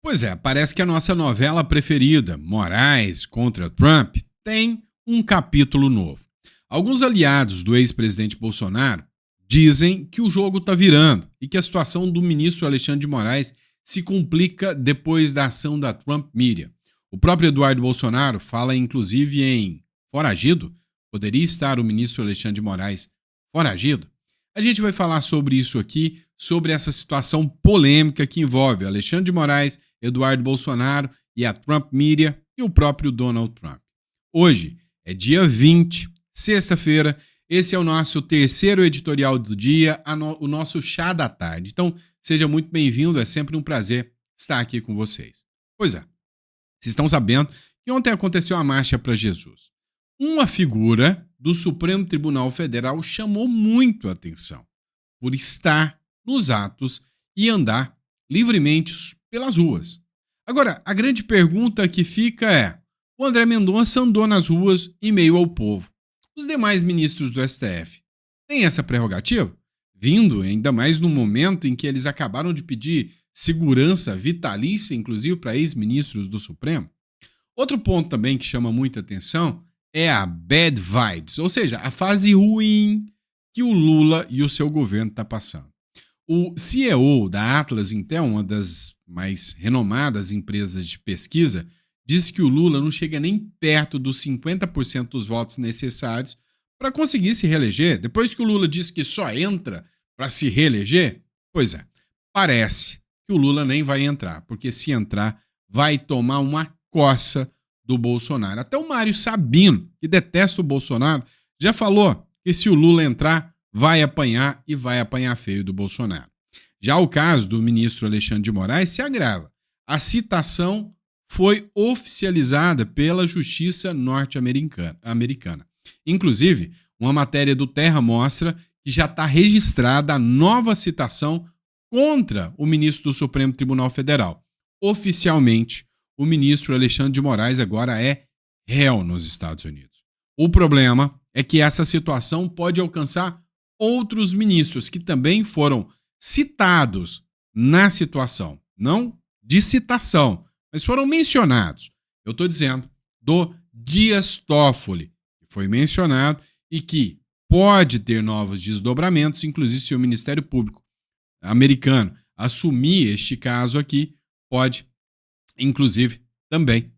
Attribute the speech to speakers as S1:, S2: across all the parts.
S1: Pois é, parece que a nossa novela preferida, Moraes contra Trump, tem um capítulo novo. Alguns aliados do ex-presidente Bolsonaro dizem que o jogo está virando e que a situação do ministro Alexandre de Moraes se complica depois da ação da Trump Media. O próprio Eduardo Bolsonaro fala inclusive em foragido. Poderia estar o ministro Alexandre de Moraes foragido? A gente vai falar sobre isso aqui, sobre essa situação polêmica que envolve Alexandre de Moraes, Eduardo Bolsonaro e a Trump Media e o próprio Donald Trump. Hoje é dia 20, sexta-feira. Esse é o nosso terceiro editorial do dia, o nosso chá da tarde. Então, seja muito bem-vindo, é sempre um prazer estar aqui com vocês. Pois é, vocês estão sabendo que ontem aconteceu a Marcha para Jesus. Uma figura do Supremo Tribunal Federal chamou muito a atenção por estar nos atos e andar livremente pelas ruas. Agora, a grande pergunta que fica é: o André Mendonça andou nas ruas em meio ao povo. Os demais ministros do STF têm essa prerrogativa? Vindo ainda mais no momento em que eles acabaram de pedir segurança vitalícia, inclusive para ex-ministros do Supremo. Outro ponto também que chama muita atenção é a bad vibes, ou seja, a fase ruim que o Lula e o seu governo estão passando. O CEO da Atlas Intel, uma das mais renomadas empresas de pesquisa, disse que o Lula não chega nem perto dos 50% dos votos necessários para conseguir se reeleger. Depois que o Lula disse que só entra para se reeleger, pois é, parece que o Lula nem vai entrar, porque se entrar, vai tomar uma coça do Bolsonaro. Até o Mário Sabino, que detesta o Bolsonaro, já falou que se o Lula entrar, vai apanhar e vai apanhar feio do Bolsonaro. Já o caso do ministro Alexandre de Moraes se agrava. A citação foi oficializada pela Justiça norte-americana. Inclusive, uma matéria do Terra mostra que já está registrada a nova citação contra o ministro do Supremo Tribunal Federal. Oficialmente, o ministro Alexandre de Moraes agora é réu nos Estados Unidos. O problema é que essa situação pode alcançar outros ministros que também foram citados na situação. Não de citação, mas foram mencionados. Eu estou dizendo do Dias Toffoli, que foi mencionado e que pode ter novos desdobramentos, inclusive se o Ministério Público americano assumir este caso aqui, pode, inclusive, também,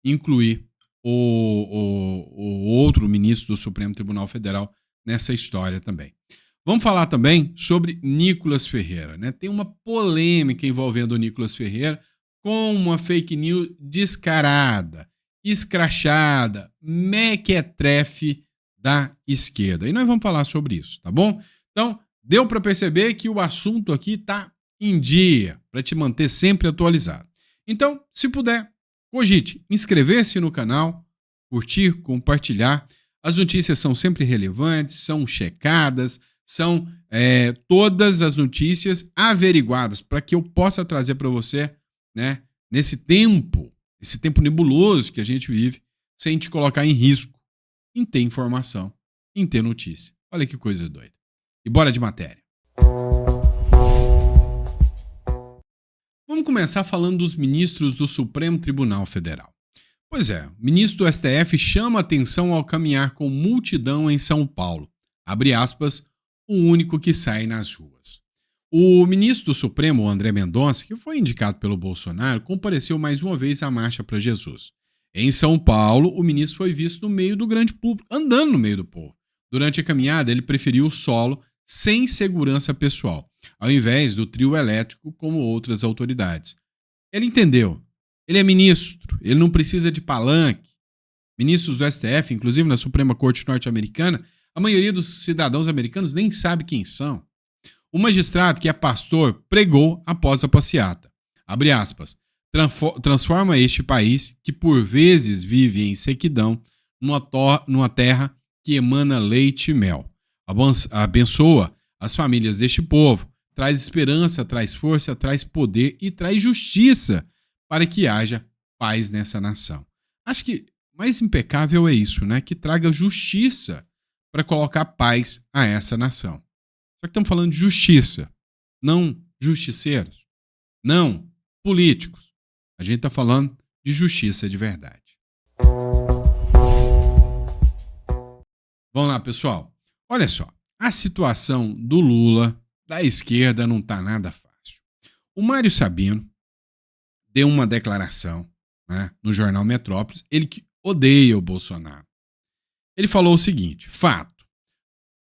S1: incluir o outro ministro do Supremo Tribunal Federal nessa história também. Vamos falar também sobre Nicolas Ferreira. Tem uma polêmica envolvendo o Nicolas Ferreira com uma fake news descarada, escrachada, mequetrefe da esquerda. E nós vamos falar sobre isso, tá bom? Então, deu para perceber que o assunto aqui está em dia, para te manter sempre atualizado. Então, se puder, cogite inscrever-se no canal, curtir, compartilhar. As notícias são sempre relevantes, são checadas, são todas as notícias averiguadas para que eu possa trazer para você, nesse tempo, esse tempo nebuloso que a gente vive, sem te colocar em risco, em ter informação, em ter notícia. Olha que coisa doida. E bora de matéria. Vamos começar falando dos ministros do Supremo Tribunal Federal. Pois é, o ministro do STF chama atenção ao caminhar com multidão em São Paulo. Abre aspas, o único que sai nas ruas. O ministro do Supremo, André Mendonça, que foi indicado pelo Bolsonaro, compareceu mais uma vez à Marcha para Jesus. Em São Paulo, o ministro foi visto no meio do grande público, andando no meio do povo. Durante a caminhada, ele preferiu o solo sem segurança pessoal, ao invés do trio elétrico como outras autoridades. Ele entendeu. Ele é ministro, ele não precisa de palanque. Ministros do STF, inclusive na Suprema Corte norte-americana, a maioria dos cidadãos americanos nem sabe quem são. O magistrado, que é pastor, pregou após a passeata. Abre aspas. Transforma este país, que por vezes vive em sequidão, numa terra que emana leite e mel. Abençoa as famílias deste povo, traz esperança, traz força, traz poder e traz justiça para que haja paz nessa nação. Acho que mais impecável é isso, que traga justiça para colocar paz a essa nação. Só que estamos falando de justiça, não justiceiros, não políticos, A gente está falando de justiça de verdade. Vamos lá, pessoal. Olha só, a situação do Lula, da esquerda, não está nada fácil. O Mário Sabino deu uma declaração, né, no jornal Metrópolis, ele que odeia o Bolsonaro. Ele falou o seguinte: fato,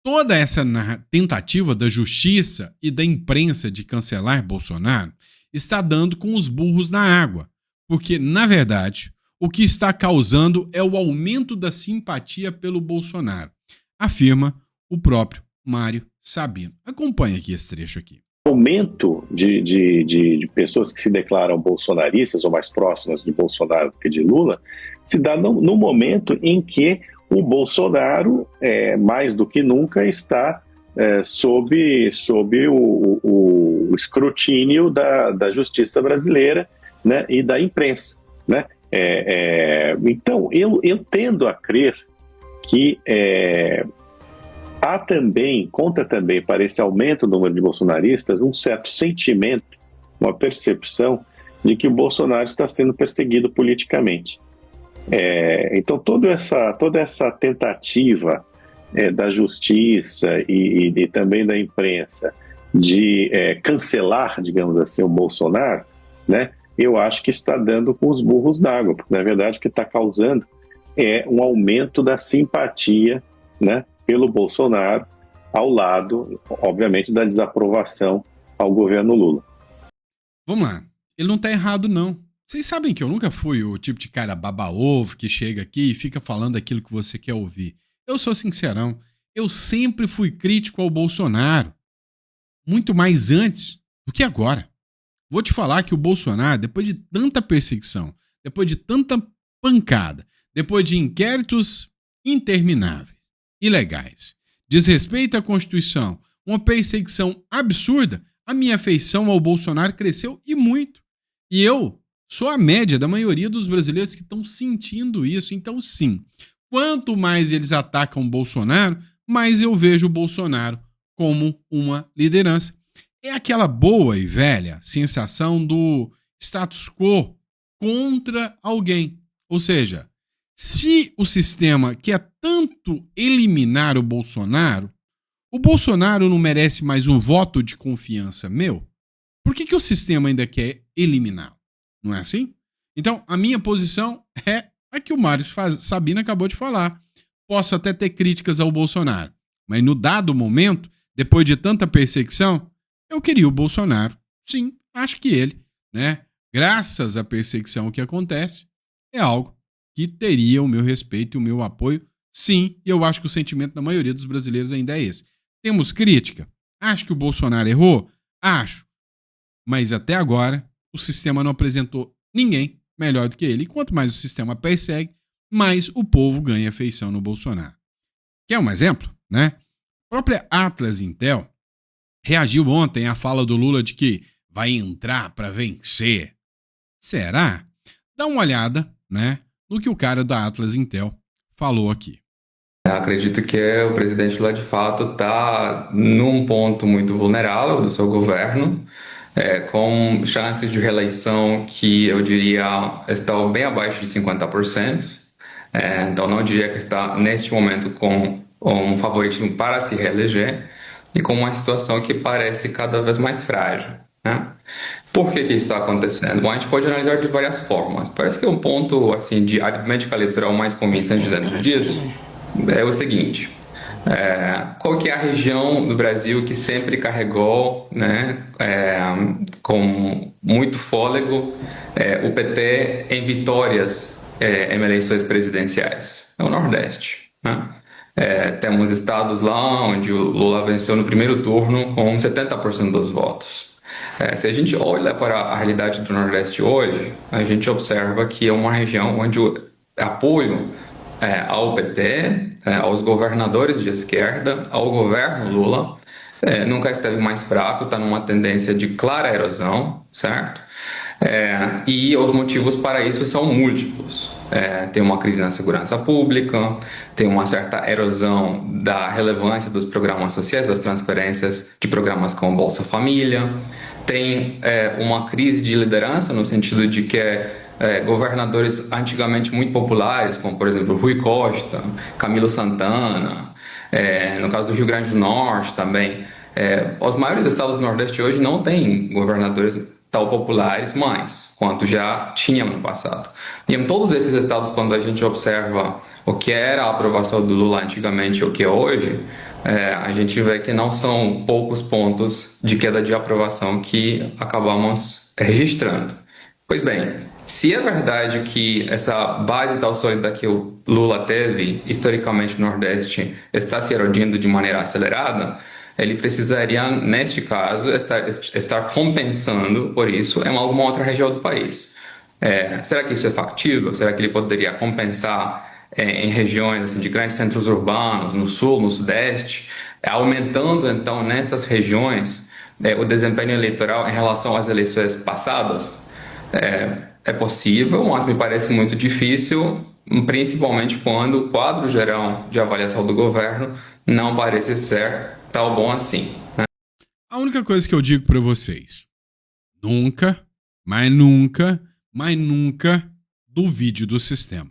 S1: toda essa tentativa da justiça e da imprensa de cancelar Bolsonaro está dando com os burros na água, porque, na verdade, o que está causando é o aumento da simpatia pelo Bolsonaro, afirma o próprio Mário Sabino. Acompanhe aqui esse trecho aqui.
S2: O aumento de pessoas que se declaram bolsonaristas ou mais próximas de Bolsonaro do que de Lula se dá no momento em que o Bolsonaro, mais do que nunca, está sob o escrutínio da justiça brasileira, né, e da imprensa, né? Então, eu tendo a crer que conta também para esse aumento do número de bolsonaristas um certo sentimento, uma percepção de que o Bolsonaro está sendo perseguido politicamente. Então toda essa tentativa da justiça e também da imprensa de cancelar, digamos assim, o Bolsonaro, né, eu acho que está dando com os burros d'água, porque na verdade o que está causando é um aumento da simpatia, né, pelo Bolsonaro, ao lado, obviamente, da desaprovação ao governo Lula.
S1: Vamos lá. Ele não tá errado, não. Vocês sabem que eu nunca fui o tipo de cara baba-ovo que chega aqui e fica falando aquilo que você quer ouvir. Eu sou sincerão. Eu sempre fui crítico ao Bolsonaro. Muito mais antes do que agora. Vou te falar que o Bolsonaro, depois de tanta perseguição, depois de tanta pancada, depois de inquéritos intermináveis, ilegais, desrespeito à Constituição, uma perseguição absurda, a minha afeição ao Bolsonaro cresceu e muito. E eu sou a média da maioria dos brasileiros que estão sentindo isso. Então, sim, quanto mais eles atacam o Bolsonaro, mais eu vejo o Bolsonaro como uma liderança. É aquela boa e velha sensação do status quo contra alguém. Ou seja, se o sistema quer tanto eliminar o Bolsonaro não merece mais um voto de confiança meu? Por que o sistema ainda quer eliminá-lo? Não é assim? Então, a minha posição é a que o Mário Sabino acabou de falar. Posso até ter críticas ao Bolsonaro, mas no dado momento, depois de tanta perseguição, eu queria o Bolsonaro. Sim, acho que ele, né, graças à perseguição que acontece, é algo que teria o meu respeito e o meu apoio, sim, e eu acho que o sentimento da maioria dos brasileiros ainda é esse. Temos crítica? Acho que o Bolsonaro errou? Acho. Mas até agora, o sistema não apresentou ninguém melhor do que ele. E quanto mais o sistema persegue, mais o povo ganha afeição no Bolsonaro. Quer um exemplo? Né? A própria Atlas Intel reagiu ontem à fala do Lula de que vai entrar para vencer. Será? Dá uma olhada, né, no que o cara da Atlas Intel falou aqui.
S3: Acredito que o presidente Lula, de fato, está num ponto muito vulnerável do seu governo, com chances de reeleição que eu diria estão bem abaixo de 50%. Então, não diria que está, neste momento, com um favoritismo para se reeleger e com uma situação que parece cada vez mais frágil, né? Por que isso está acontecendo? Bom, a gente pode analisar de várias formas. Parece que um ponto assim, de aritmética eleitoral mais convincente dentro disso é o seguinte: qual que é a região do Brasil que sempre carregou, né, com muito fôlego o PT em vitórias em eleições presidenciais? É o Nordeste, né? Temos estados lá onde o Lula venceu no primeiro turno com 70% dos votos. Se a gente olha para a realidade do Nordeste hoje, a gente observa que é uma região onde o apoio ao PT, aos governadores de esquerda, ao governo Lula, nunca esteve mais fraco, está numa tendência de clara erosão, certo? E os motivos para isso são múltiplos. Tem uma crise na segurança pública, tem uma certa erosão da relevância dos programas sociais, das transferências de programas como Bolsa Família, tem uma crise de liderança no sentido de que governadores antigamente muito populares, como por exemplo Rui Costa, Camilo Santana, no caso do Rio Grande do Norte também, os maiores estados do Nordeste hoje não têm governadores tão populares mais, quanto já tinham no passado. E em todos esses estados, quando a gente observa o que era a aprovação do Lula antigamente e o que é hoje, a gente vê que não são poucos pontos de queda de aprovação que acabamos registrando. Pois bem, se é verdade que essa base tão sólida que o Lula teve, historicamente no Nordeste, está se erodindo de maneira acelerada, ele precisaria, neste caso, estar compensando por isso em alguma outra região do país. Será que isso é factível? Será que ele poderia compensar em regiões assim, de grandes centros urbanos, no sul, no sudeste, aumentando então nessas regiões o desempenho eleitoral em relação às eleições passadas? É possível, mas me parece muito difícil, principalmente quando o quadro geral de avaliação do governo não parece ser tão bom assim.
S1: A única coisa que eu digo para vocês, nunca, mas nunca, mas nunca duvide do sistema.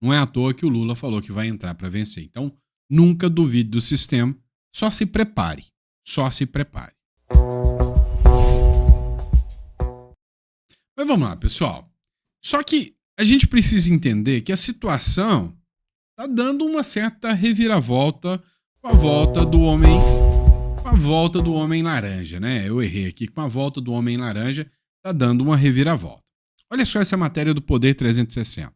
S1: Não é à toa que o Lula falou que vai entrar para vencer. Então, nunca duvide do sistema, só se prepare. Só se prepare. Mas vamos lá, pessoal. Só que a gente precisa entender que a situação tá dando uma certa reviravolta com a volta do homem, laranja, né? Eu errei aqui, com a volta do homem laranja tá dando uma reviravolta. Olha só essa matéria do Poder 360.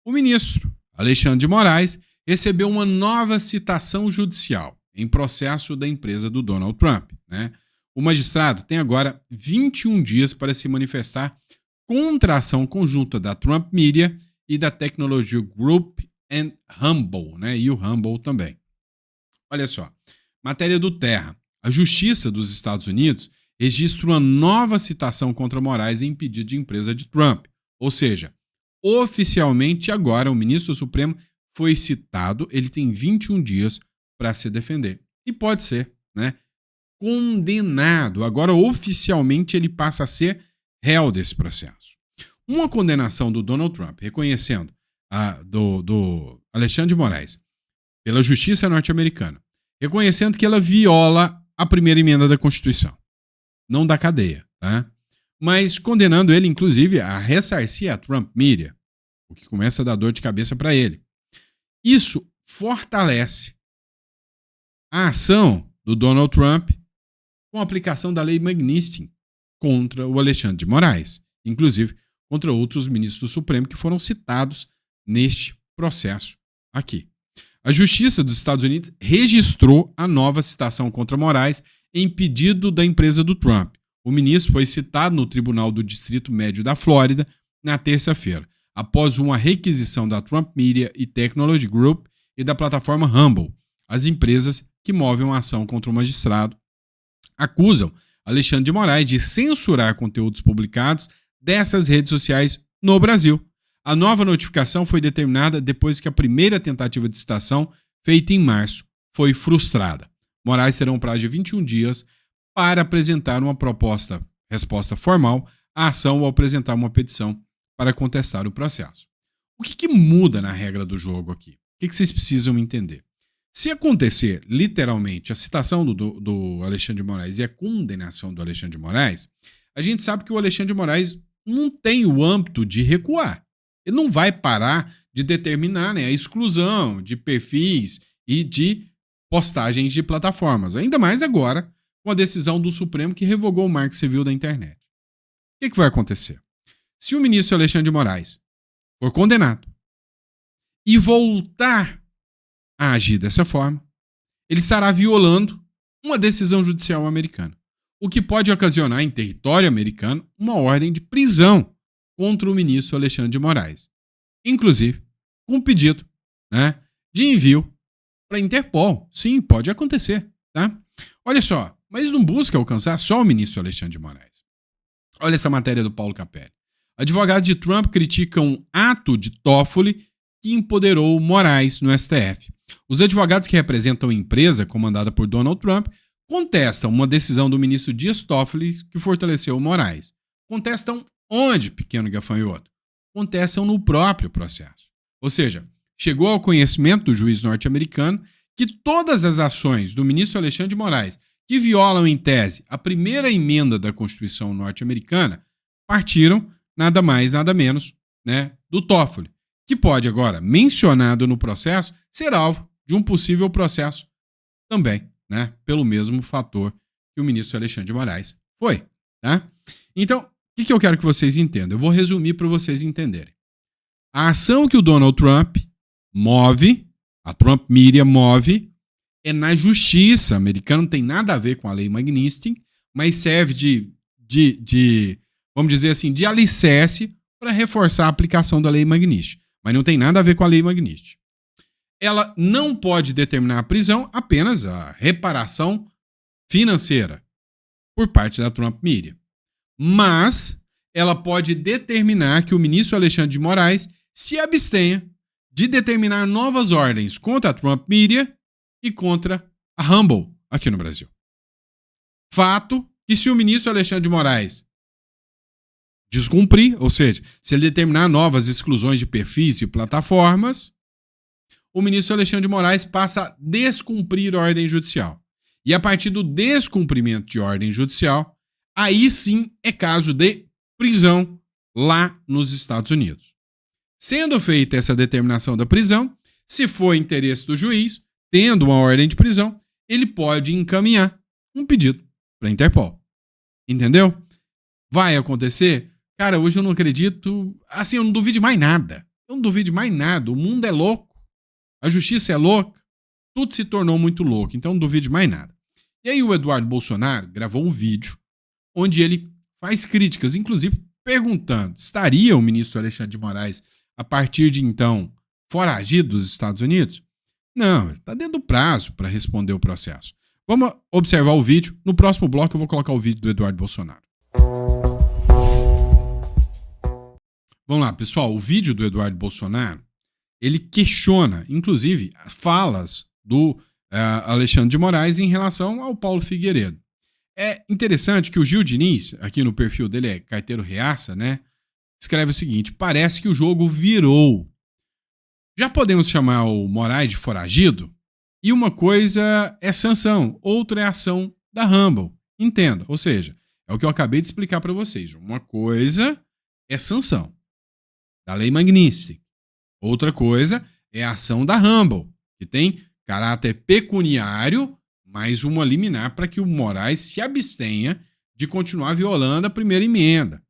S1: O ministro Alexandre de Moraes recebeu uma nova citação judicial em processo da empresa do Donald Trump, né? O magistrado tem agora 21 dias para se manifestar contra a ação conjunta da Trump Media e da Technology Group and Humble, né? E o Humble também. Olha só, matéria do Terra. A Justiça dos Estados Unidos registra uma nova citação contra Moraes em pedido de empresa de Trump. Ou seja, oficialmente agora o ministro do Supremo foi citado, ele tem 21 dias para se defender. E pode ser, né? Condenado. Agora, oficialmente, ele passa a ser réu desse processo. Uma condenação do Donald Trump, reconhecendo do Alexandre de Moraes pela justiça norte-americana, reconhecendo que ela viola a primeira emenda da Constituição. Não da cadeia, tá? Mas condenando ele, inclusive, a ressarcir a Trump Media, o que começa a dar dor de cabeça para ele. Isso fortalece a ação do Donald Trump com a aplicação da lei Magnitsky contra o Alexandre de Moraes, inclusive contra outros ministros do Supremo que foram citados neste processo aqui. A Justiça dos Estados Unidos registrou a nova citação contra Moraes em pedido da empresa do Trump. O ministro foi citado no Tribunal do Distrito Médio da Flórida na terça-feira, após uma requisição da Trump Media e Technology Group e da plataforma Humble. As empresas que movem uma ação contra o magistrado acusam Alexandre de Moraes de censurar conteúdos publicados dessas redes sociais no Brasil. A nova notificação foi determinada depois que a primeira tentativa de citação, feita em março, foi frustrada. Moraes terá um prazo de 21 dias para apresentar uma resposta formal à ação ou apresentar uma petição para contestar o processo. O que muda na regra do jogo aqui? O que vocês precisam entender? Se acontecer, literalmente, a citação do Alexandre de Moraes e a condenação do Alexandre de Moraes, a gente sabe que o Alexandre de Moraes não tem o âmbito de recuar. Ele não vai parar de determinar, né, a exclusão de perfis e de postagens de plataformas. Ainda mais agora, com a decisão do Supremo que revogou o Marco Civil da internet. O que vai acontecer? Se o ministro Alexandre de Moraes for condenado e voltar a agir dessa forma, ele estará violando uma decisão judicial americana, o que pode ocasionar em território americano uma ordem de prisão contra o ministro Alexandre de Moraes, inclusive com um pedido, né, de envio para a Interpol. Sim, pode acontecer, tá? Olha só, mas não busca alcançar só o ministro Alexandre de Moraes. Olha essa matéria do Paulo Capelli. Advogados de Trump criticam ato de Toffoli que empoderou Moraes no STF. Os advogados que representam a empresa comandada por Donald Trump contestam uma decisão do ministro Dias Toffoli que fortaleceu Moraes. Contestam onde, pequeno gafanhoto? Contestam no próprio processo. Ou seja, chegou ao conhecimento do juiz norte-americano que todas as ações do ministro Alexandre de Moraes que violam em tese a primeira emenda da Constituição norte-americana partiram nada mais, nada menos, né, do Toffoli, que pode agora, mencionado no processo, ser alvo de um possível processo também, né, pelo mesmo fator que o ministro Alexandre de Moraes foi. Tá? Então, o que eu quero que vocês entendam? Eu vou resumir para vocês entenderem. A ação que o Donald Trump move, a Trump Media move, é na justiça americana, não tem nada a ver com a lei Magnitsky, mas serve vamos dizer assim, de alicerce para reforçar a aplicação da lei Magnitsky. Mas não tem nada a ver com a lei Magnitsky. Ela não pode determinar a prisão, apenas a reparação financeira por parte da Trump Media. Mas ela pode determinar que o ministro Alexandre de Moraes se abstenha de determinar novas ordens contra a Trump Media e contra a Rumble aqui no Brasil. Fato que se o ministro Alexandre de Moraes descumprir, ou seja, se ele determinar novas exclusões de perfis e plataformas, o ministro Alexandre de Moraes passa a descumprir a ordem judicial. E a partir do descumprimento de ordem judicial, aí sim é caso de prisão lá nos Estados Unidos. Sendo feita essa determinação da prisão, se for interesse do juiz, tendo uma ordem de prisão, ele pode encaminhar um pedido para a Interpol. Entendeu? Vai acontecer? Cara, hoje eu não acredito. Assim, eu não duvido de mais nada. Eu não duvido de mais nada. O mundo é louco. A justiça é louca. Tudo se tornou muito louco. Então eu não duvido de mais nada. E aí o Eduardo Bolsonaro gravou um vídeo onde ele faz críticas, inclusive perguntando: estaria o ministro Alexandre de Moraes, a partir de então, foragido dos Estados Unidos? Não, ele está dentro do prazo para responder o processo. Vamos observar o vídeo. No próximo bloco eu vou colocar o vídeo do Eduardo Bolsonaro. Vamos lá, pessoal. O vídeo do Eduardo Bolsonaro, ele questiona, inclusive, falas do Alexandre de Moraes em relação ao Paulo Figueiredo. É interessante que o Gil Diniz, aqui no perfil dele é Carteiro Reaça, né? Escreve o seguinte: parece que o jogo virou. Já podemos chamar o Moraes de foragido? E uma coisa é sanção, outra é ação da Rumble. Entenda, ou seja, é o que eu acabei de explicar para vocês. Uma coisa é sanção da lei Magnitsky. Outra coisa é a ação da Rumble, que tem caráter pecuniário, mais uma liminar para que o Moraes se abstenha de continuar violando a primeira emenda.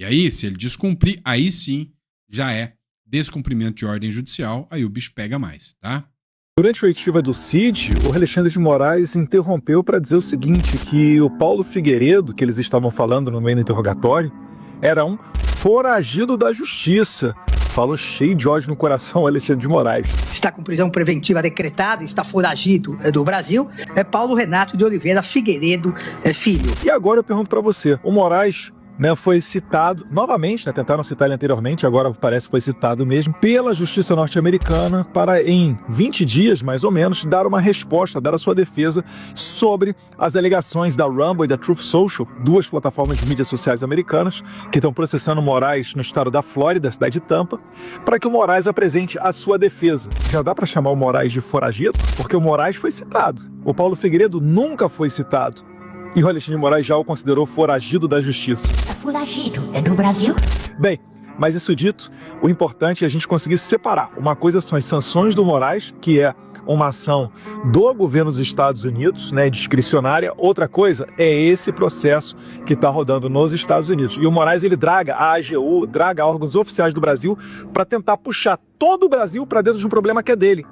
S1: E aí, se ele descumprir, aí sim já é descumprimento de ordem judicial, aí o bicho pega mais, tá?
S4: Durante a oitiva do CID, o Alexandre de Moraes interrompeu para dizer o seguinte, que o Paulo Figueiredo, que eles estavam falando no meio do interrogatório, era um foragido da justiça. Falou cheio de ódio no coração o Alexandre de Moraes.
S5: Está com prisão preventiva decretada, está foragido do Brasil, é Paulo Renato de Oliveira Figueiredo Filho.
S4: E agora eu pergunto para você, o Moraes, né, foi citado, novamente, né, tentaram citar ele anteriormente, agora parece que foi citado mesmo, pela justiça norte-americana para, em 20 dias, mais ou menos, dar uma resposta, dar a sua defesa sobre as alegações da Rumble e da Truth Social, duas plataformas de mídias sociais americanas, que estão processando o Moraes no estado da Flórida, cidade de Tampa, para que o Moraes apresente a sua defesa. Já dá para chamar o Moraes de foragido? Porque o Moraes foi citado. O Paulo Figueiredo nunca foi citado. E o Alexandre de Moraes já o considerou foragido da justiça.
S6: É foragido? É do Brasil?
S4: Bem, mas isso dito, o importante é a gente conseguir separar. Uma coisa são as sanções do Moraes, que é uma ação do governo dos Estados Unidos, né, discricionária. Outra coisa é esse processo que está rodando nos Estados Unidos. E o Moraes, ele draga a AGU, draga órgãos oficiais do Brasil para tentar puxar todo o Brasil para dentro de um problema que é dele.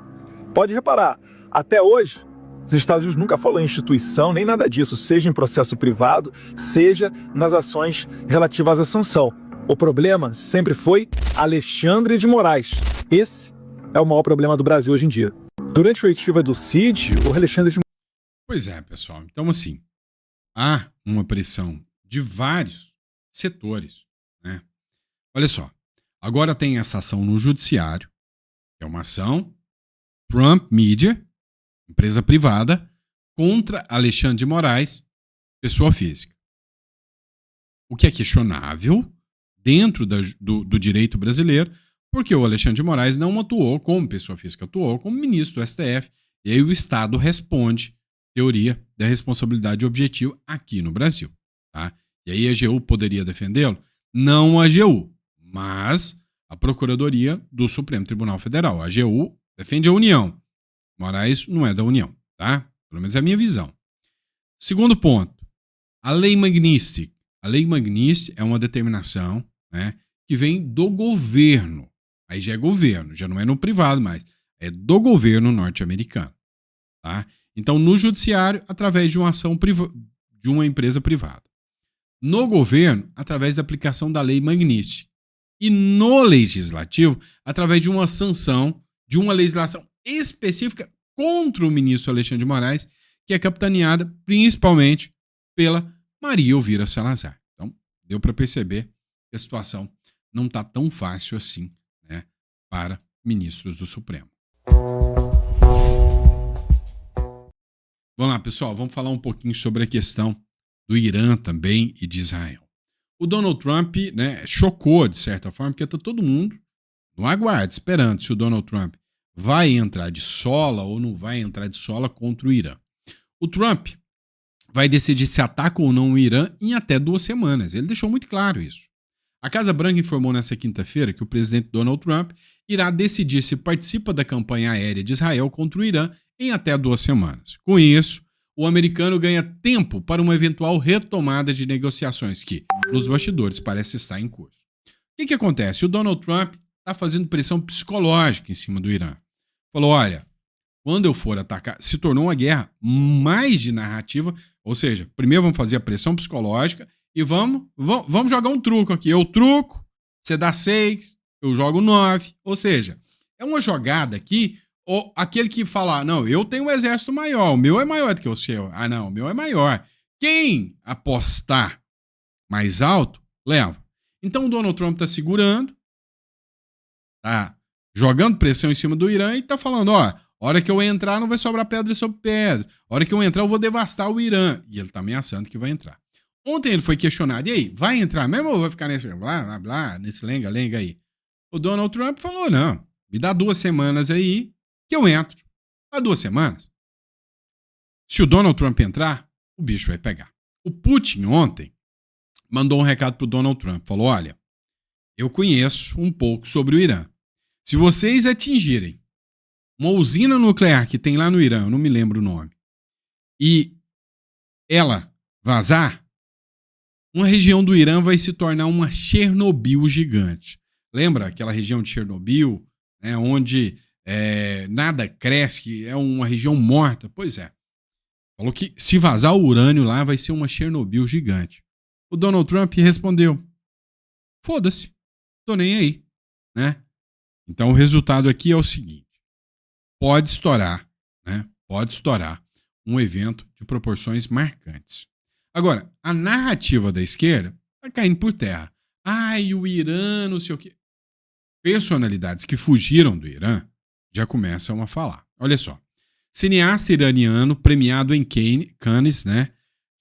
S4: Pode reparar, até hoje, os Estados Unidos nunca falou em instituição, nem nada disso, seja em processo privado, seja nas ações relativas à sanção. O problema sempre foi Alexandre de Moraes. Esse é o maior problema do Brasil hoje em dia. Durante a oitiva do CID, o Alexandre de...
S1: Pois é, pessoal. Então, assim, há uma pressão de vários setores, né? Olha só, agora tem essa ação no judiciário, que é uma ação Trump Media, empresa privada, contra Alexandre de Moraes, pessoa física. O que é questionável dentro do direito brasileiro, porque o Alexandre de Moraes não atuou como pessoa física, atuou como ministro do STF, e aí o Estado responde, teoria da responsabilidade objetiva aqui no Brasil. Tá? E aí a AGU poderia defendê-lo? Não a AGU, mas a Procuradoria do Supremo Tribunal Federal. A AGU defende a União. Moraes não é da União, tá? Pelo menos é a minha visão. Segundo ponto, a Lei Magnitsky. A Lei Magnitsky é uma determinação, né, que vem do governo. Aí já é governo, já não é no privado mais. É do governo norte-americano. Tá? Então, no judiciário, através de uma ação de uma empresa privada. No governo, através da aplicação da Lei Magnitsky. E no legislativo, através de uma sanção, de uma legislação específica contra o ministro Alexandre de Moraes, que é capitaneada principalmente pela Maria Elvira Salazar. Então, deu para perceber que a situação não está tão fácil assim, né, para ministros do Supremo. Vamos lá, pessoal, vamos falar um pouquinho sobre a questão do Irã também e de Israel. O Donald Trump, né, chocou, de certa forma, porque está todo mundo no aguardo, esperando se o Donald Trump vai entrar de sola ou não vai entrar de sola contra o Irã. O Trump vai decidir se ataca ou não o Irã em até 2 semanas. Ele deixou muito claro isso. A Casa Branca informou nesta quinta-feira que o presidente Donald Trump irá decidir se participa da campanha aérea de Israel contra o Irã em até 2 semanas. Com isso, o americano ganha tempo para uma eventual retomada de negociações que, nos bastidores, parece estar em curso. O que acontece? O Donald Trump está fazendo pressão psicológica em cima do Irã. Falou, olha, quando eu for atacar, se tornou uma guerra mais de narrativa, ou seja, primeiro vamos fazer a pressão psicológica e vamos jogar um truco aqui. Eu truco, você dá 6, eu jogo 9, ou seja, é uma jogada aqui, ou aquele que fala, não, eu tenho um exército maior, o meu é maior do que o seu. Ah, não, o meu é maior. Quem apostar mais alto, leva. Então o Donald Trump está segurando, tá jogando pressão em cima do Irã e tá falando, ó, a hora que eu entrar não vai sobrar pedra sobre pedra. A hora que eu entrar eu vou devastar o Irã. E ele tá ameaçando que vai entrar. Ontem ele foi questionado, e aí, vai entrar mesmo ou vai ficar nesse blá, blá, blá, nesse lenga-lenga aí? O Donald Trump falou, não, me dá 2 semanas aí que eu entro. Há 2 semanas. Se o Donald Trump entrar, o bicho vai pegar. O Putin ontem mandou um recado pro Donald Trump. Falou, olha, eu conheço um pouco sobre o Irã. Se vocês atingirem uma usina nuclear que tem lá no Irã, eu não me lembro o nome, e ela vazar, uma região do Irã vai se tornar uma Chernobyl gigante. Lembra aquela região de Chernobyl, né, onde nada cresce, é uma região morta? Pois é. Falou que se vazar o urânio lá, vai ser uma Chernobyl gigante. O Donald Trump respondeu, foda-se, tô nem aí, né? Então o resultado aqui é o seguinte, pode estourar, né? Pode estourar um evento de proporções marcantes. Agora, a narrativa da esquerda tá caindo por terra. Ai, o Irã, não sei o quê. Personalidades que fugiram do Irã já começam a falar. Olha só. Cineasta iraniano premiado em Cannes, né?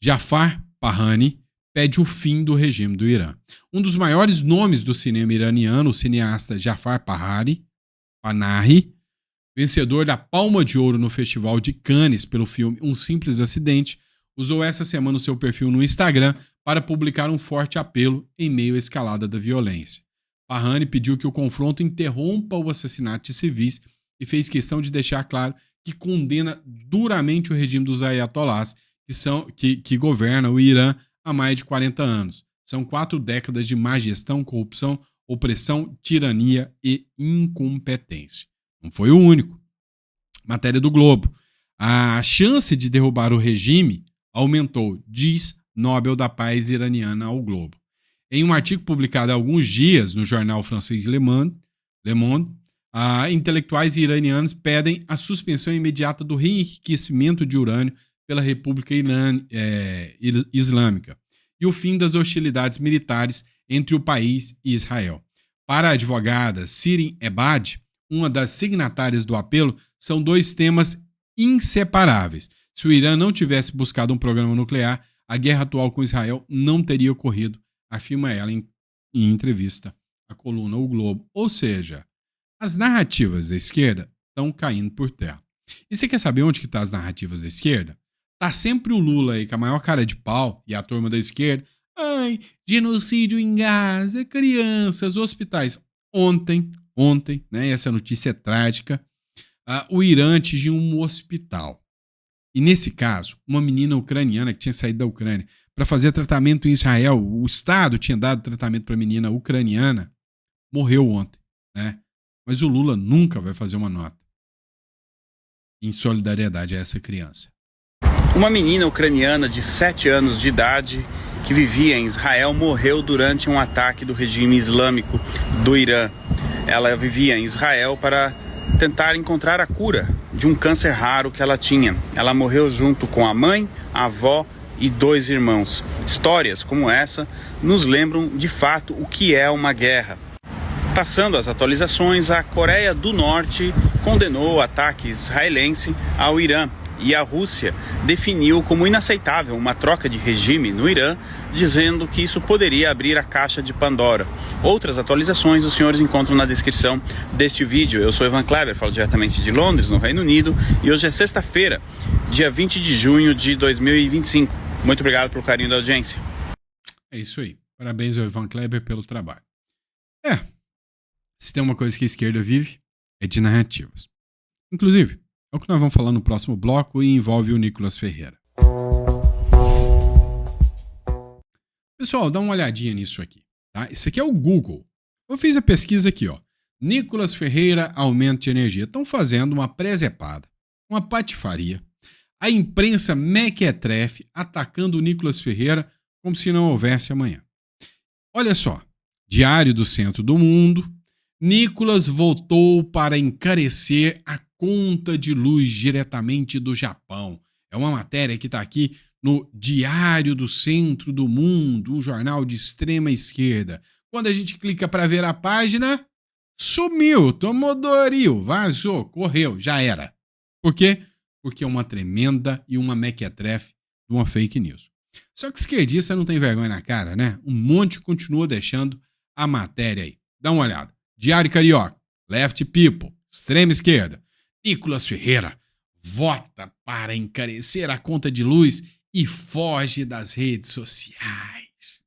S1: Jafar Panahi, pede o fim do regime do Irã. Um dos maiores nomes do cinema iraniano, o cineasta Jafar Panahi, vencedor da Palma de Ouro no Festival de Cannes pelo filme Um Simples Acidente, usou essa semana o seu perfil no Instagram para publicar um forte apelo em meio à escalada da violência. Panahi pediu que o confronto interrompa o assassinato de civis e fez questão de deixar claro que condena duramente o regime dos ayatollahs que governa o Irã há mais de 40 anos. São 4 décadas de má gestão, corrupção, opressão, tirania e incompetência. Não foi o único. Matéria do Globo. A chance de derrubar o regime aumentou, diz Nobel da Paz iraniana ao Globo. Em um artigo publicado há alguns dias no jornal francês Le Monde, intelectuais iranianos pedem a suspensão imediata do reenriquecimento de urânio pela República Islâmica e o fim das hostilidades militares entre o país e Israel. Para a advogada Sirin Ebad, uma das signatárias do apelo, são dois temas inseparáveis. Se o Irã não tivesse buscado um programa nuclear, a guerra atual com Israel não teria ocorrido, afirma ela em entrevista à coluna O Globo. Ou seja, as narrativas da esquerda estão caindo por terra. E você quer saber onde que estão as narrativas da esquerda? Tá sempre o Lula aí com a maior cara de pau e a turma da esquerda. Ai, genocídio em Gaza, crianças, hospitais. Ontem, né, essa notícia é trágica, o Irã atingiu um hospital. E nesse caso, uma menina ucraniana que tinha saído da Ucrânia para fazer tratamento em Israel, o Estado tinha dado tratamento para a menina ucraniana, morreu ontem, né? Mas o Lula nunca vai fazer uma nota em solidariedade a essa criança.
S7: Uma menina ucraniana de 7 anos de idade que vivia em Israel morreu durante um ataque do regime islâmico do Irã. Ela vivia em Israel para tentar encontrar a cura de um câncer raro que ela tinha. Ela morreu junto com a mãe, a avó e 2 irmãos. Histórias como essa nos lembram de fato o que é uma guerra. Passando as atualizações, a Coreia do Norte condenou o ataque israelense ao Irã e a Rússia definiu como inaceitável uma troca de regime no Irã, dizendo que isso poderia abrir a caixa de Pandora. Outras atualizações os senhores encontram na descrição deste vídeo. Eu sou Ivan Kleber, falo diretamente de Londres, no Reino Unido, e hoje é sexta-feira, dia 20 de junho de 2025. Muito obrigado pelo carinho da audiência.
S1: É isso aí. Parabéns ao Ivan Kleber pelo trabalho. Se tem uma coisa que a esquerda vive, é de narrativas. Inclusive, é o que nós vamos falar no próximo bloco e envolve o Nicolas Ferreira. Pessoal, dá uma olhadinha nisso aqui. Tá? Isso aqui é o Google. Eu fiz a pesquisa aqui, ó. Nicolas Ferreira, aumento de energia. Estão fazendo uma presepada, uma patifaria. A imprensa mequetrefe atacando o Nicolas Ferreira como se não houvesse amanhã. Olha só. Diário do Centro do Mundo. Nicolas votou para encarecer a conta de luz diretamente do Japão. É uma matéria que está aqui no Diário do Centro do Mundo, um jornal de extrema esquerda. Quando a gente clica para ver a página, sumiu, tomou doril, vazou, correu, já era. Por quê? Porque é uma tremenda e uma mequetrefe de uma fake news. Só que esquerdista não tem vergonha na cara, né? Um monte continua deixando a matéria aí. Dá uma olhada. Diário Carioca, Left People, extrema esquerda. Nicolas Ferreira vota para encarecer a conta de luz e foge das redes sociais.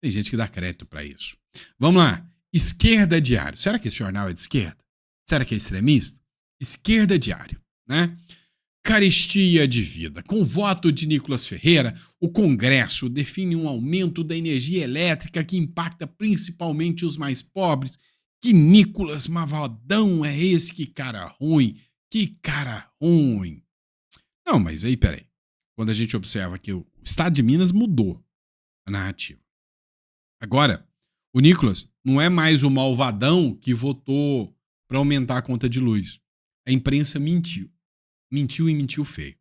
S1: Tem gente que dá crédito para isso. Vamos lá. Esquerda Diário. Será que esse jornal é de esquerda? Será que é extremista? Esquerda Diário, né? Carestia de vida. Com voto de Nicolas Ferreira, o Congresso define um aumento da energia elétrica que impacta principalmente os mais pobres. Que Nicolas Mavaldão é esse? Que cara ruim. Que cara ruim. Não, mas aí, peraí. Quando a gente observa que o Estado de Minas mudou a narrativa. Agora, o Nicolas não é mais o malvadão que votou para aumentar a conta de luz. A imprensa mentiu. Mentiu e mentiu feio.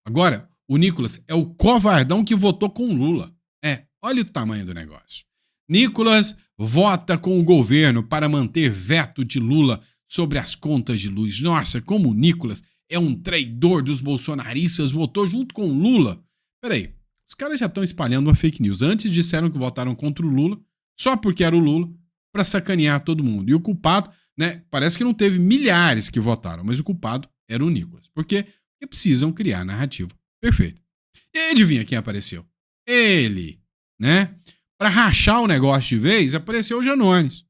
S1: Agora, o Nicolas é o covardão que votou com o Lula. Olha o tamanho do negócio. Nicolas vota com o governo para manter veto de Lula sobre as contas de luz. Nossa, como o Nicolas é um traidor dos bolsonaristas, votou junto com o Lula. Peraí, os caras já estão espalhando uma fake news. Antes disseram que votaram contra o Lula, só porque era o Lula, para sacanear todo mundo. E o culpado, né, parece que não teve milhares que votaram, mas o culpado era o Nicolas. Por quê? Porque precisam criar a narrativa perfeita. E adivinha quem apareceu? Ele, né? Para rachar o negócio de vez, apareceu o Janones.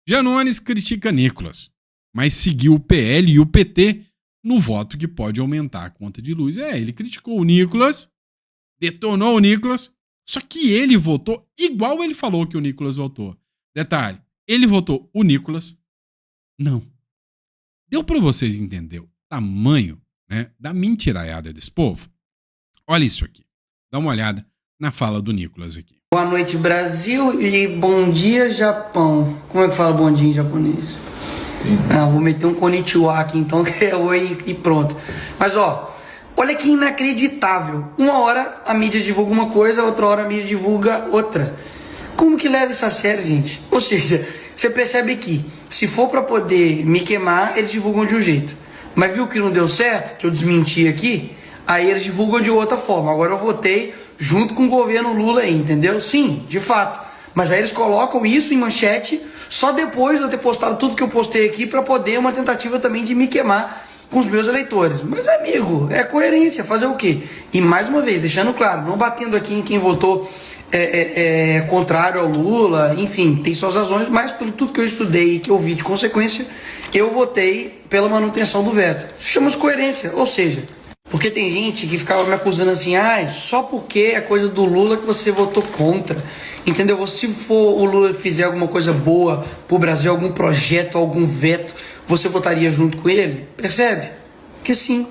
S1: Janones critica Nicolas, mas seguiu o PL e o PT no voto que pode aumentar a conta de luz. Ele criticou o Nicolas, detonou o Nicolas, só que ele votou igual ele falou que o Nicolas votou. Detalhe, ele votou o Nicolas, não. Deu para vocês entenderem o tamanho, né, da mentiraiada desse povo? Olha isso aqui. Dá uma olhada na fala do Nicolas aqui.
S8: Boa noite, Brasil, e bom dia, Japão. Como é que fala bom dia em japonês? Vou meter um konnichiwa aqui então, que é oi e pronto. Mas Olha que inacreditável. Uma hora a mídia divulga uma coisa, outra hora a mídia divulga outra. Como que leva isso a sério, gente? Ou seja, você percebe que se for para poder me queimar, eles divulgam de um jeito. Mas viu que não deu certo, que eu desmenti aqui, aí eles divulgam de outra forma. Agora eu votei junto com o governo Lula aí, entendeu? Sim, de fato. Mas aí eles colocam isso em manchete só depois de eu ter postado tudo que eu postei aqui para poder uma tentativa também de me queimar com os meus eleitores. Mas, amigo, é coerência, fazer o quê? E mais uma vez, deixando claro, não batendo aqui em quem votou contrário ao Lula, enfim, tem suas razões, mas pelo tudo que eu estudei e que eu vi de consequência, eu votei pela manutenção do veto. Chama-se coerência, ou seja, porque tem gente que ficava me acusando assim, só porque é coisa do Lula que você votou contra, entendeu? Se for o Lula fizer alguma coisa boa pro Brasil, algum projeto, algum veto, você votaria junto com ele? Percebe? Que sim.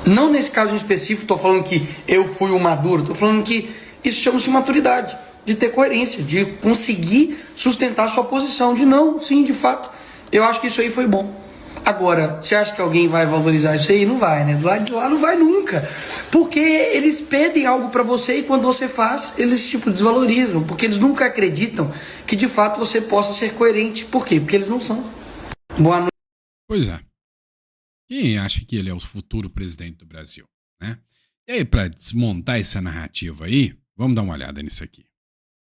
S8: Não nesse caso em específico, estou falando que eu fui o maduro, estou falando que isso chama-se maturidade, de ter coerência, de conseguir sustentar sua posição, de não, sim, de fato, eu acho que isso aí foi bom. Agora, você acha que alguém vai valorizar isso aí? Não vai, né? Do lado de lá não vai nunca. Porque eles pedem algo pra você e quando você faz, eles desvalorizam. Porque eles nunca acreditam que de fato você possa ser coerente. Por quê? Porque eles não são. Boa noite.
S1: Pois é. Quem acha que ele é o futuro presidente do Brasil, né? E aí, pra desmontar essa narrativa aí, vamos dar uma olhada nisso aqui.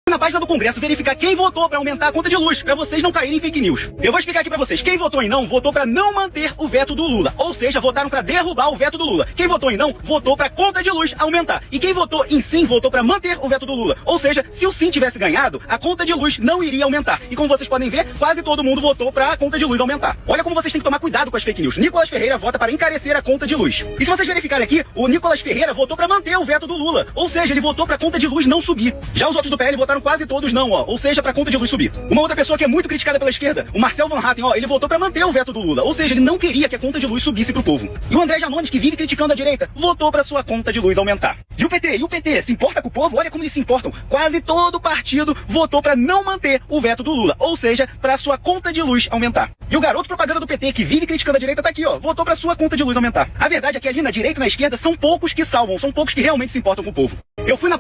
S9: Na página do Congresso verificar quem votou para aumentar a conta de luz, para vocês não caírem em fake news. Eu vou explicar aqui para vocês. Quem votou em não, votou para não manter o veto do Lula. Ou seja, votaram para derrubar o veto do Lula. Quem votou em não, votou para a conta de luz aumentar. E quem votou em sim, votou para manter o veto do Lula. Ou seja, se o sim tivesse ganhado, a conta de luz não iria aumentar. E como vocês podem ver, quase todo mundo votou para a conta de luz aumentar. Olha como vocês têm que tomar cuidado com as fake news. Nicolas Ferreira vota para encarecer a conta de luz. E se vocês verificarem aqui, o Nicolas Ferreira votou para manter o veto do Lula. Ou seja, ele votou para a conta de luz não subir. Já os outros do PL votaram quase todos não, ó. Ou seja, para a conta de luz subir. Uma outra pessoa que é muito criticada pela esquerda, o Marcel Van Hatten, ó, ele votou para manter o veto do Lula. Ou seja, ele não queria que a conta de luz subisse pro povo. E o André Janones, que vive criticando a direita, votou para sua conta de luz aumentar. E o PT se importa com o povo? Olha como eles se importam. Quase todo partido votou para não manter o veto do Lula. Ou seja, para sua conta de luz aumentar. E o garoto propaganda do PT, que vive criticando a direita, tá aqui, ó, votou para sua conta de luz aumentar. A verdade é que ali na direita e na esquerda são poucos que salvam, são poucos que realmente se importam com o povo. Eu fui na...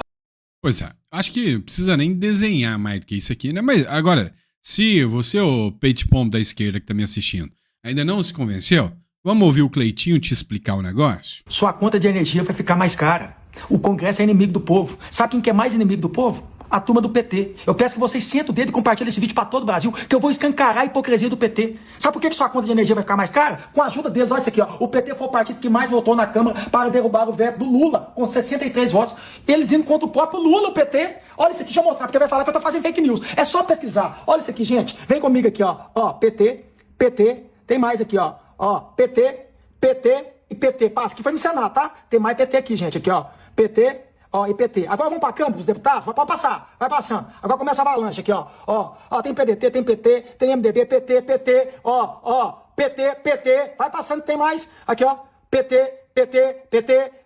S1: Pois é, acho que não precisa nem desenhar mais do que isso aqui, né? Mas agora, se você, o peito pombo da esquerda que tá me assistindo, ainda não se convenceu, vamos ouvir o Cleitinho te explicar o negócio?
S10: Sua conta de energia vai ficar mais cara. O Congresso é inimigo do povo. Sabe quem que é mais inimigo do povo? A turma do PT. Eu peço que vocês sentem o dedo e compartilhem esse vídeo para todo o Brasil, que eu vou escancarar a hipocrisia do PT. Sabe por que sua conta de energia vai ficar mais cara? Com a ajuda deles, olha isso aqui, ó. O PT foi o partido que mais votou na Câmara para derrubar o veto do Lula, com 63 votos. Eles indo contra o próprio Lula, o PT. Olha isso aqui, deixa eu mostrar, porque vai falar que eu tô fazendo fake news. É só pesquisar. Olha isso aqui, gente. Vem comigo aqui, ó. Ó, PT, tem mais aqui, ó. Ó, PT e PT. Passa aqui, foi no Senado, tá? Tem mais PT aqui, gente, aqui, ó. PT... Ó, e PT. Agora vamos pra Câmara, os deputados? Pode passar, vai passando. Agora começa a avalanche aqui, ó. Ó, tem PDT, tem PT, tem MDB, PT, ó, PT. Vai passando, tem mais. Aqui, ó. PT.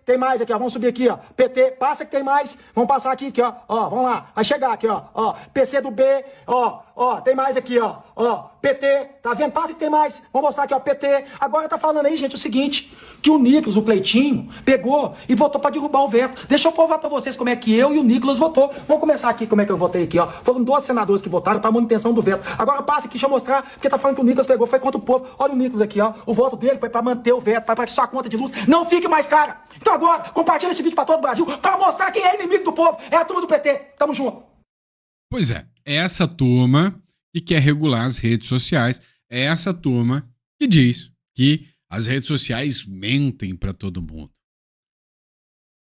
S10: Tem mais aqui, ó. Vamos subir aqui, ó. PT, passa que tem mais. Vamos passar aqui, ó. Ó, vamos lá. Vai chegar aqui, ó. Ó, PC do B, ó, tem mais aqui, ó. Ó, PT, tá vendo? Passa que tem mais. Vamos mostrar aqui, ó, PT. Agora tá falando aí, gente, o seguinte, que o Nicolas, o Cleitinho, pegou e votou pra derrubar o veto. Deixa eu provar pra vocês como é que eu e o Nicolas votou. Vamos começar aqui como é que eu votei aqui, ó. Foram 12 senadores que votaram pra manutenção do veto. Agora passa aqui, deixa eu mostrar, porque tá falando que o Nicolas pegou, foi contra o povo. Olha o Nicolas aqui, ó. O voto dele foi pra manter o veto, pra que sua conta de luz não fique mais cara. Então agora, compartilha esse vídeo pra todo o Brasil, pra mostrar quem é inimigo do povo. É a turma do PT. Tamo junto.
S1: Pois é essa turma que quer regular as redes sociais, é essa turma que diz que as redes sociais mentem pra todo mundo.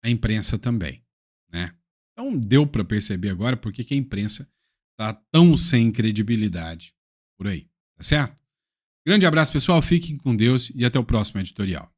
S1: A imprensa também, né? Então deu pra perceber agora por que a imprensa tá tão sem credibilidade por aí, tá certo? Grande abraço, pessoal, fiquem com Deus e até o próximo editorial.